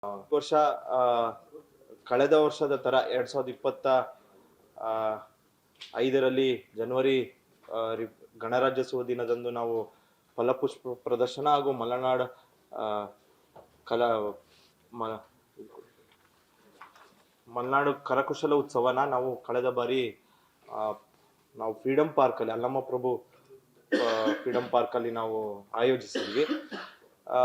ವರ್ಷ ಆ, ಕಳೆದ ವರ್ಷದ ತರ 2025ರಲ್ಲಿ ಜನವರಿ ಗಣರಾಜ್ಯೋತ್ಸವ ದಿನದಂದು ನಾವು ಫಲಪುಷ್ಪ ಪ್ರದರ್ಶನ ಹಾಗೂ ಮಲೆನಾಡು ಆ, ಕಲಾ ಮ- ಮಲೆನಾಡು ಕರಕುಶಲ ಉತ್ಸವನ ನಾವು ಕಳೆದ ಬಾರಿ ಆ, ನಾವು ಫ್ರೀಡಂ ಪಾರ್ಕ್ ಅಲ್ಲಿ ಅಲ್ಲಮ್ಮ ಪ್ರಭು ಫ್ರೀಡಂ ಪಾರ್ಕ್ ಅಲ್ಲಿ ನಾವು ಆಯೋಜಿಸಿದ್ವಿ. ಆ,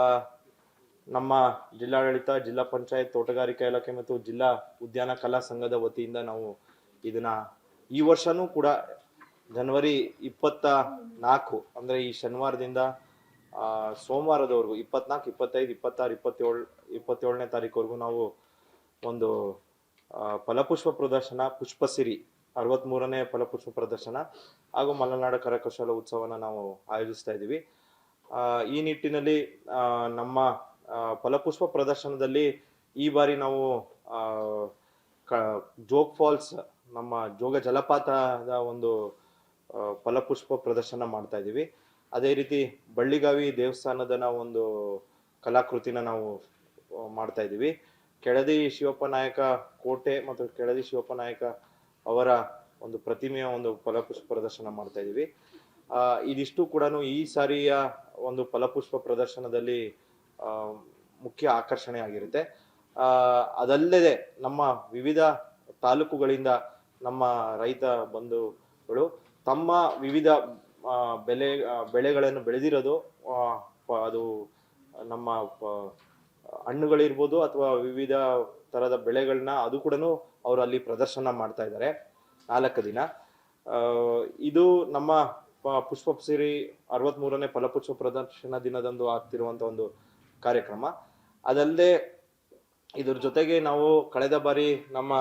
ನಮ್ಮ ಜಿಲ್ಲಾಡಳಿತ, ಜಿಲ್ಲಾ ಪಂಚಾಯತ್, ತೋಟಗಾರಿಕಾ ಇಲಾಖೆ ಮತ್ತು ಜಿಲ್ಲಾ ಉದ್ಯಾನ ಕಲಾ ಸಂಘದ ವತಿಯಿಂದ ನಾವು ಇದನ್ನ ಈ ವರ್ಷನೂ ಕೂಡ ಜನವರಿ 24 ಅಂದ್ರೆ ಈ ಶನಿವಾರದಿಂದ ಸೋಮವಾರದವರೆಗೂ 24, 25, 26, 27ನೇ ತಾರೀಕುವರೆಗೂ ನಾವು ಒಂದು ಫಲಪುಷ್ಪ ಪ್ರದರ್ಶನ, ಪುಷ್ಪಸಿರಿ 63ನೇ ಫಲಪುಷ್ಪ ಪ್ರದರ್ಶನ ಹಾಗೂ ಮಲೆನಾಡು ಕರಕುಶಲ ಉತ್ಸವನ ನಾವು ಆಯೋಜಿಸ್ತಾ ಇದ್ದೀವಿ. ಈ ನಿಟ್ಟಿನಲ್ಲಿ ನಮ್ಮ ಫಲಪುಷ್ಪ ಪ್ರದರ್ಶನದಲ್ಲಿ ಈ ಬಾರಿ ನಾವು ಜೋಗ್ ಫಾಲ್ಸ್, ನಮ್ಮ ಜೋಗ ಜಲಪಾತದ ಒಂದು ಫಲಪುಷ್ಪ ಪ್ರದರ್ಶನ ಮಾಡ್ತಾ ಇದ್ದೀವಿ. ಅದೇ ರೀತಿ ಬಳ್ಳಿಗಾವಿ ದೇವಸ್ಥಾನದ ನಾವು ಒಂದು ಕಲಾಕೃತಿನ ನಾವು ಮಾಡ್ತಾ ಇದ್ದೀವಿ. ಕೆಳದಿ ಶಿವಪ್ಪ ನಾಯಕ ಕೋಟೆ ಮತ್ತು ಕೆಳದಿ ಶಿವಪ್ಪ ನಾಯಕ ಅವರ ಒಂದು ಪ್ರತಿಮೆಯ ಒಂದು ಫಲಪುಷ್ಪ ಪ್ರದರ್ಶನ ಮಾಡ್ತಾ ಇದ್ದೀವಿ. ಇದಿಷ್ಟು ಕೂಡ ಈ ಸಾರಿಯ ಒಂದು ಫಲಪುಷ್ಪ ಪ್ರದರ್ಶನದಲ್ಲಿ ಮುಖ್ಯ ಆಕರ್ಷಣೆ ಆಗಿರುತ್ತೆ. ಅದಲ್ಲದೆ ನಮ್ಮ ವಿವಿಧ ತಾಲೂಕುಗಳಿಂದ ನಮ್ಮ ರೈತ ಬಂಧುಗಳು ತಮ್ಮ ವಿವಿಧ ಬೆಳೆಗಳನ್ನು ಬೆಳೆದಿರೋದು, ಅದು ನಮ್ಮ ಹಣ್ಣುಗಳಿರ್ಬೋದು ಅಥವಾ ವಿವಿಧ ತರದ ಬೆಳೆಗಳನ್ನ ಅದು ಕೂಡ ಅವರು ಅಲ್ಲಿ ಪ್ರದರ್ಶನ ಮಾಡ್ತಾ ಇದ್ದಾರೆ 4 ದಿನ. ಇದು ನಮ್ಮ ಪುಷ್ಪ ಸಿರಿ 63ನೇ ಫಲಪುಷ್ಪ ಪ್ರದರ್ಶನ ದಿನದಂದು ಆಗ್ತಿರುವಂತ ಒಂದು ಕಾರ್ಯಕ್ರಮ. ಅದಲ್ಲದೆ ಇದ್ರ ಜೊತೆಗೆ ನಾವು ಕಳೆದ ಬಾರಿ ನಮ್ಮ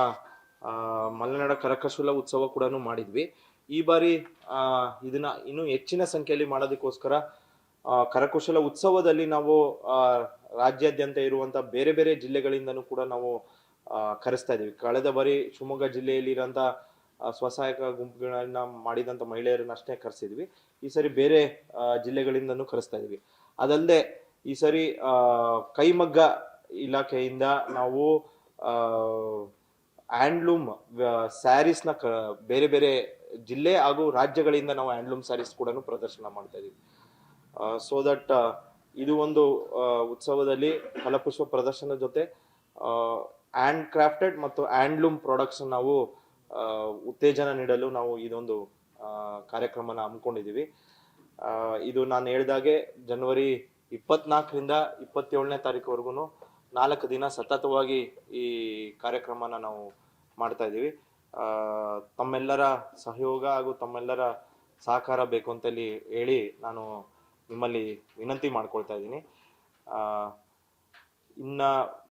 ಮಲೆನಾಡು ಕರಕುಶಲ ಉತ್ಸವ ಕೂಡ ಮಾಡಿದ್ವಿ. ಈ ಬಾರಿ ಇದನ್ನ ಇನ್ನೂ ಹೆಚ್ಚಿನ ಸಂಖ್ಯೆಯಲ್ಲಿ ಮಾಡೋದಕ್ಕೋಸ್ಕರ ಕರಕುಶಲ ಉತ್ಸವದಲ್ಲಿ ನಾವು ರಾಜ್ಯಾದ್ಯಂತ ಇರುವಂತ ಬೇರೆ ಬೇರೆ ಜಿಲ್ಲೆಗಳಿಂದನೂ ಕೂಡ ನಾವು ಕರೆಸ್ತಾ ಇದೀವಿ. ಕಳೆದ ಬಾರಿ ಶಿವಮೊಗ್ಗ ಜಿಲ್ಲೆಯಲ್ಲಿ ಇರೋಂಥ ಸ್ವಸಹಾಯಕ ಗುಂಪುಗಳನ್ನ ಮಾಡಿದಂತ ಮಹಿಳೆಯರನ್ನ ಅಷ್ಟೇ ಕರೆಸಿದ್ವಿ. ಈ ಸರಿ ಬೇರೆ ಜಿಲ್ಲೆಗಳಿಂದನೂ ಕರೆಸ್ತಾ ಇದೀವಿ. ಅದಲ್ಲದೆ ಈ ಸರಿ ಕೈಮಗ್ಗ ಇಲಾಖೆಯಿಂದ ನಾವು ಹ್ಯಾಂಡ್ಲೂಮ್ ಸ್ಯಾರೀಸ್ನ ಬೇರೆ ಬೇರೆ ಜಿಲ್ಲೆ ಹಾಗೂ ರಾಜ್ಯಗಳಿಂದ ನಾವು ಹ್ಯಾಂಡ್ಲೂಮ್ ಸ್ಯಾರೀಸ್ ಕೂಡ ಪ್ರದರ್ಶನ ಮಾಡ್ತಾ ಇದೀವಿ. ಸೊ ದಟ್ ಇದು ಒಂದು ಉತ್ಸವದಲ್ಲಿ ಫಲಪುಷ್ಪ ಪ್ರದರ್ಶನದ ಜೊತೆ ಹ್ಯಾಂಡ್ ಕ್ರಾಫ್ಟೆಡ್ ಮತ್ತು ಹ್ಯಾಂಡ್ಲೂಮ್ ಪ್ರಾಡಕ್ಟ್ಸ್ ನಾವು ಉತ್ತೇಜನ ನೀಡಲು ನಾವು ಇದೊಂದು ಕಾರ್ಯಕ್ರಮನ ಹಮ್ಮಿಕೊಂಡಿದ್ದೀವಿ. ಇದು ನಾನು ಹೇಳಿದಾಗೆ ಜನವರಿ 24ರಿಂದ 27ನೇ ತಾರೀಕುವರೆಗೂ 4 ದಿನ ಸತತವಾಗಿ ಈ ಕಾರ್ಯಕ್ರಮನ ನಾವು ಮಾಡ್ತಾ ಇದ್ದೀವಿ. ತಮ್ಮೆಲ್ಲರ ಸಹಯೋಗ ಹಾಗೂ ತಮ್ಮೆಲ್ಲರ ಸಹಕಾರ ಬೇಕು ಅಂತೇಳಿ ಹೇಳಿ ನಾನು ನಿಮ್ಮಲ್ಲಿ ವಿನಂತಿ ಮಾಡ್ಕೊಳ್ತಾ ಇದ್ದೀನಿ. ಇನ್ನ